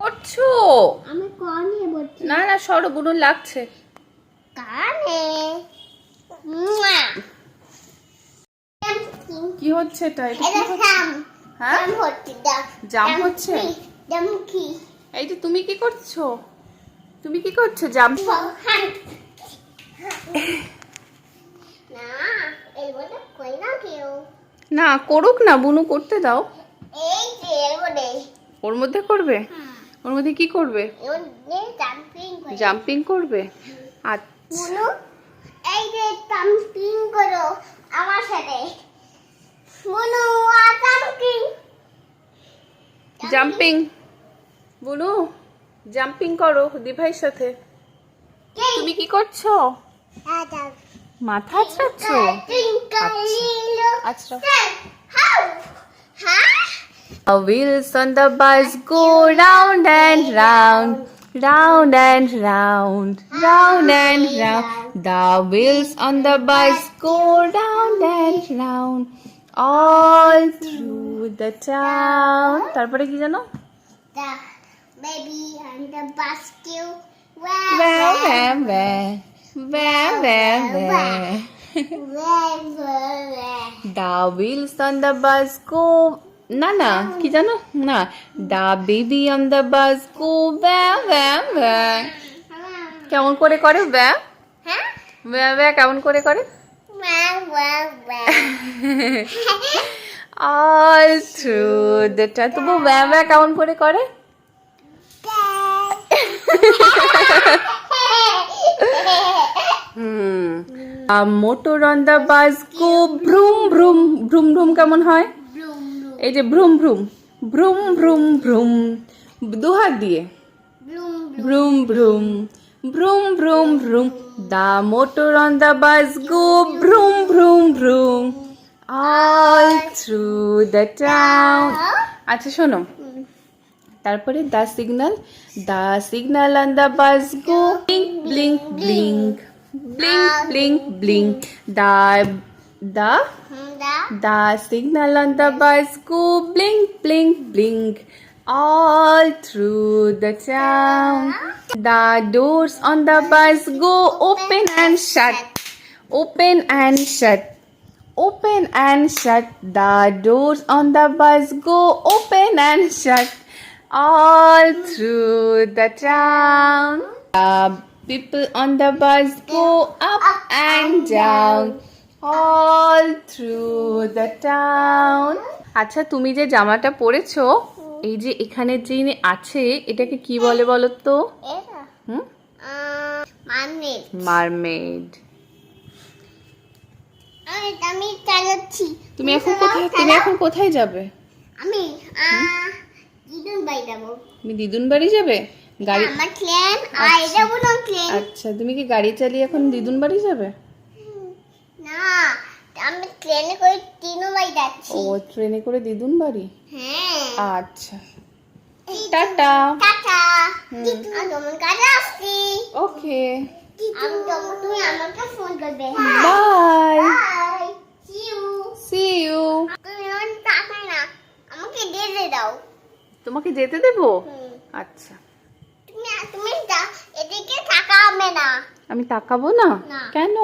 করছো? আমি কানে বলছি। না না সরো, বুনুর লাগছে কানে। কি হচ্ছে এটা? এটা কি এটা হচ্ছে? জাম। হ্যাঁ জাম হচ্ছে। জাম হচ্ছে? জাম কি? এই যে তুমি কি করছো? তুমি কি করছো? জাম? না, এই বলে কই না কেউ। না করুক না, বুনু করতে দাও। এই যে এর বলে। ওর মধ্যে করবে? ওর মধ্যে কি করবে? এর যে জাম্পিং করে। জাম্পিং করবে? আচ্ছা বুনু, এই যে জাম্পিং করো আমার সাথে। বুনু, জাম্পিং। জাম্পিং। বুনু জাম্পিং করো দিভাইয়ের সাথে। তুমি কি করছো? মাথা আছড়াচ্ছো? আচ্ছা। The wheels on the bus go round and round, round and round, round and round. The wheels on the bus go round and round, all through the town. তারপরে কি জানো? The baby and the bus go Wah, wah, wah. Wah, wah, wah. The wheels on the bus go. না না কি জানো না, the baby on the bus go wah, wah, wah. কেমন করে করে wah? Wah, wah কেমন করে করে? All through the town. তবু wah, wah কেমন করে করে? A motor on the bus go vroom vroom. Vroom vroom কেমন হয়? এই যে vroom vroom, vroom vroom vroom, দু হাত দিয়ে vroom vroom, vroom vroom vroom. The motor on the bus go vroom vroom vroom, all through the town. আচ্ছা শোনো, তারপরে the signal on the bus go blink blink blink, blink blink blink. The signal on the bus go blink blink blink, all through the town. The doors on the bus go open and shut, open and shut, open and shut. The doors on the bus go open and shut, all through the town. The people on the bus go up and down, all through the town. আচ্ছা তুমি যে জামাটা পরেছো, এই যে এখানে যে আছে এটাকে কি বলে বলো তো? মারমেড। আমি চালাচ্ছি। তুমি এখন কোথায় যাবে? আমি দিদুন বাড়ি যাবো। তুমি দিদুন বাড়ি যাবে? গাড়ি? আমার ট্রেন আর যাবো না ট্রেন। আচ্ছা তুমি কি গাড়ি চালিয়ে এখন দিদুন বাড়ি যাবে? না, আমি ট্রেনে করে দিদুন বাড়ি যাচ্ছি। ও ট্রেনে করে দিদুন বাড়ি? হ্যাঁ। আচ্ছা টাটা। টাটা। আমি তোমার কাছে আসছি। ওকে। তুমি আমাকে ফোন করবে। বাই। বাই। See you. তুমি আমাকে তাকাই না, আমাকে যেতে দাও। তোমাকে যেতে দেবো? আচ্ছা। তুমি এদিকে তাকাবে না। আমি তাকাবো না? না। কেন?